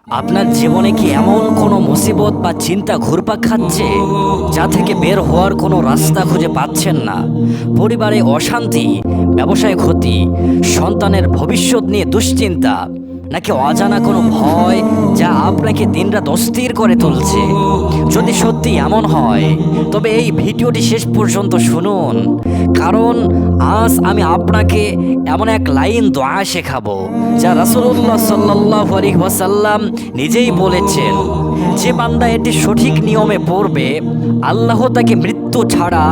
আপনার জীবনে কি এমন কোনো মুসিবত বা চিন্তা ঘুরপাক খাচ্ছে যা থেকে বের হওয়ার কোনো রাস্তা খুঁজে পাচ্ছেন না? পরিবারে অশান্তি, ব্যবসায় ক্ষতি, সন্তানের ভবিষ্যৎ নিয়ে দুশ্চিন্তা, নাকি অজানা কোনো ভয় যা আপনাকে দিনরাত অস্থির করে তুলছে? যদি সত্যি এমন হয় তবে এই ভিডিওটি শেষ পর্যন্ত শুনুন, কারণ আজ আমি আপনাকে এমন এক লাইন দোয়া শেখাবো যা রাসূলুল্লাহ সাল্লাল্লাহু আলাইহি ওয়াসাল্লাম নিজেই বলেছেন। যে বান্দা এটি সঠিক নিয়মে পড়বে, আল্লাহ তাকে মৃত্যু ছাড়া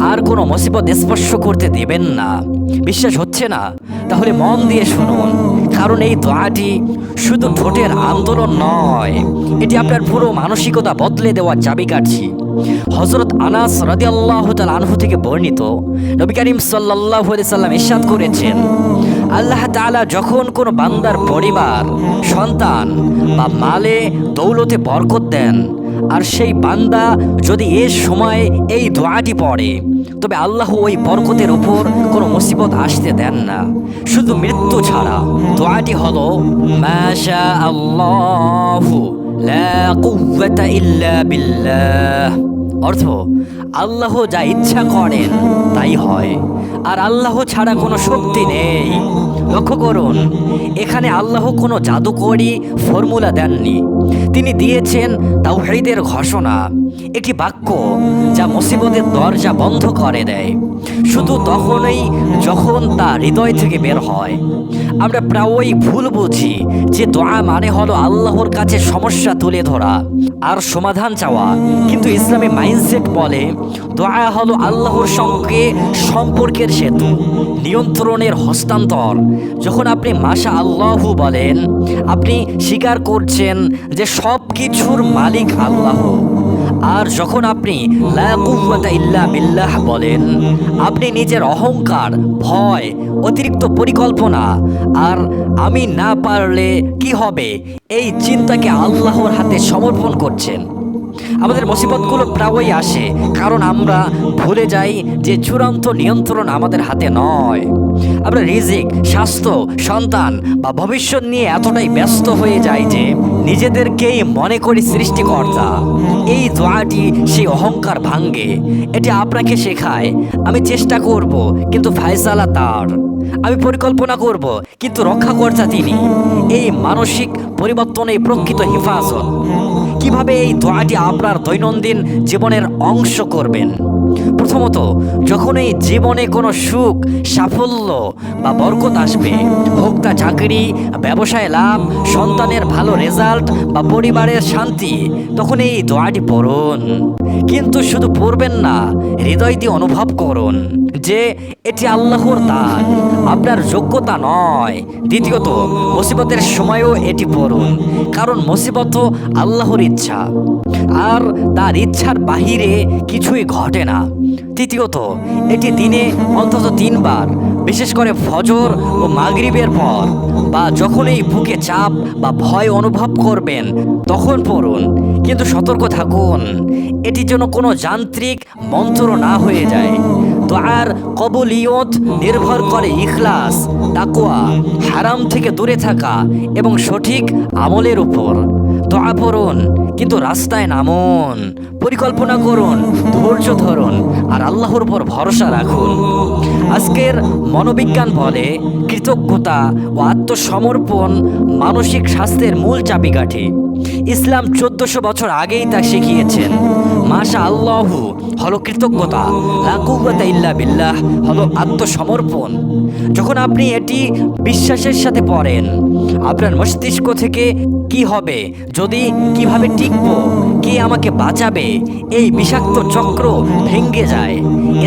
আর কোনো মুসিবত স্পর্শ করতে দেবেন না। বিশ্বাস হচ্ছে না? তাহলে মন দিয়ে শুনুন, কারণ এই দোয়াটি শুধু ঠোঁটের আন্দোলন নয়, এটি আপনার পুরো মানসিকতা বদলে দেওয়ার চাবিকাঠি। হযরত আনাস রাদিয়াল্লাহু তাআলা আনহু থেকে বর্ণিত, নবী করিম সাল্লাল্লাহু আলাইহি সাল্লাম ইরশাদ করেছেন, আল্লাহ তাআলা যখন কোনো বান্দার পরিবার, সন্তান বা মালে দৌলতে বরকত দেন, আর সেই বান্দা যদি এ সময় এই দোয়াটি পড়ে, তবে আল্লাহ ওই বরকতের উপর কোনো মুসিবত আসতে দেন না, শুধু মৃত্যু ছাড়া। দোয়াটি হলো মাশা আল্লাহু লা কুওয়াতা ইল্লা বিল্লাহ। অর্থ, আল্লাহ যা ইচ্ছা করেন তাই হয়, আর আল্লাহ ছাড়া কোনো শক্তি নেই। লক্ষ্য করুন, এখানে আল্লাহ কোনো জাদুকরি ফর্মুলা দেননি, তিনি দিয়েছেন তাওহীদের ঘোষণা, একটি বাক্য যা মুসিবতের দরজা বন্ধ করে দেয়, শুধু তখনই যখন তা হৃদয় থেকে বের হয়। আমরা প্রায়ই ভুল বুঝি যে দোয়া মানে হলো আল্লাহর কাছে সমস্যা তুলে ধরা আর সমাধান চাওয়া, কিন্তু ইসলামী মাইন্ডসেট বলে দোয়া হলো আল্লাহর সঙ্গে সম্পর্কের সেতু, নিয়ন্ত্রণের হস্তান্তর। যখন আপনি মাশা আল্লাহু বলেন, আপনি স্বীকার করছেন যে সব কিছুর মালিক আল্লাহ। আর যখন আপনি লা কুওয়াতা ইল্লা বিল্লাহ বলেন, আপনি নিজের অহংকার, ভয়, অতিরিক্ত পরিকল্পনা আর আমি না পারলে কি হবে এই চিন্তাকে আল্লাহর হাতে সমর্পণ করছেন। আমাদের মুসিবতগুলো প্রায়ই আসে কারণ আমরা ভুলে যাই যে চূড়ান্ত নিয়ন্ত্রণ আমাদের হাতে নয়। আমরা রিজিক, স্বাস্থ্য, সন্তান বা ভবিষ্যৎ নিয়ে এতটাই ব্যস্ত হয়ে যাই যে নিজেদেরকেই মনে করি সৃষ্টিকর্তা। এই দোয়াটি সেই অহংকার ভাঙ্গে। এটি আপনাকে শেখায়, আমি চেষ্টা করব কিন্তু ফায়সালা তার, আমি পরিকল্পনা করব কিন্তু রক্ষাকর্তা তিনি। এই মানসিক পরিবর্তনের প্রকৃত হেফাজত। কিভাবে এই দোয়াটি আপনার দৈনন্দিন জীবনের অংশ করবেন? প্রথমত, যখন এই জীবনে কোনো সুখ, সাফল্য বা বরকত আসবে, হোক তা চাকরি, ব্যবসায় লাভ, সন্তানের ভালো রেজাল্ট বা পরিবারের শান্তি, তখন এই দোয়াটি পড়ুন। কিন্তু শুধু পড়বেন না, হৃদয় দিয়ে অনুভব করুন যে এটি আল্লাহর দান, আপনার যোগ্যতা নয়। দ্বিতীয়ত, মুসিবতের সময়ও এটি পড়ুন, কারণ মুসিবত আল্লাহর ইচ্ছা, আর তার ইচ্ছার বাহিরে কিছুই ঘটে না। তৃতীয়ত, এটি দিনে অন্তত 3 বার, বিশেষ করে ফজর ও মাগরিবের পর, বা যখন এই বুকে চাপ বা ভয় অনুভব করবেন তখন পড়ুন। কিন্তু সতর্ক থাকুন, এটি যেন কোনো যান্ত্রিক মন্ত্র না হয়ে যায়। দোয়ার কবুলিয়ত নির্ভর করে ইখলাস, তাকওয়া, হারাম থেকে দূরে থাকা এবং সঠিক আমলের উপর। দোয়া পড়ুন কিন্তু রাস্তায় নামুন, পরিকল্পনা করুন, ধৈর্য ধরুন আর আল্লাহর উপর ভরসা রাখুন। আজকের মনোবিজ্ঞান বলে কৃতজ্ঞতা ও আত্মসমর্পণ মানসিক স্বাস্থ্যের মূল চাবিকাঠি। ইসলাম 1400 বছর আগেই তা শিখিয়েছেন। মাশা আল্লাহু হলো কৃতজ্ঞতা, লা কুওয়াতা ইল্লা বিল্লাহ হলো আত্মসমর্পণ। যখন আপনি এটি বিশ্বাসের সাথে পড়েন, আপনার মস্তিষ্ক থেকে কি হবে যদি, কিভাবে টিকবো, কে আমাকে বাঁচাবে, এই বিষাক্ত চক্র ভেঙ্গে যায়।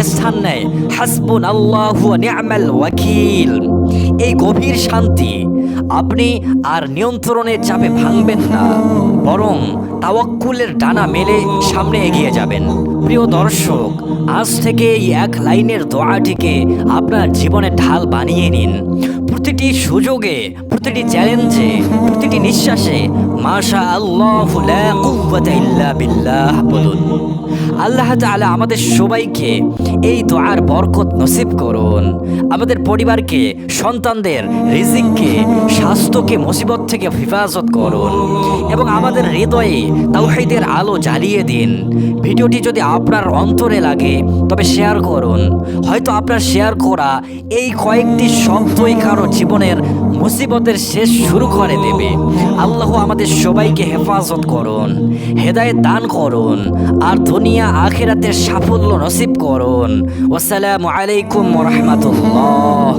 স্থান নেয় হাসবুনাল্লাহু ওয়া নি'মাল ওয়াকিল। এই গভীর শান্তি, আপনি আর নিয়ন্ত্রণের চাপে ভাঙবেন না, বরং তাওয়াক্কুলের ডানা মেলে সামনে এগিয়ে যাবেন। প্রিয় দর্শক, আজ থেকে এই এক লাইনের দোয়াটিকে আপনার জীবনের ঢাল বানিয়ে নিন। প্রতিটি সুযোগে, প্রতিটি চ্যালেঞ্জে, প্রতিটি নিঃশ্বাসে মাশা আল্লাহু লা কুওয়াতা ইল্লা বিল্লাহ বলুন। আল্লাহ তাআলা আমাদের সবাইকে এই দোয়ার বরকত নসিব করুন। আমাদের পরিবারকে, সন্তানদের, রিজিককে, স্বাস্থ্যকে মুসিবত থেকে হেফাজত করুন এবং আমাদের হৃদয়ে তাওহীদের আলো জ্বালিয়ে দিন। ভিডিওটি যদি আপনার অন্তরে লাগে তবে শেয়ার করুন। হয়তো আপনার শেয়ার করা এই কয়েকটি শব্দই কারো জীবনের মুসিবতের শেষ শুরু করে দেবে। আল্লাহ আমাদের সবাইকে হেফাজত করুন, হেদায়েত দান করুন আর দুনিয়া আখিরাতের সাফল্য নসিব করুন। আসসালামু আলাইকুম ওয়া রাহমাতুল্লাহ।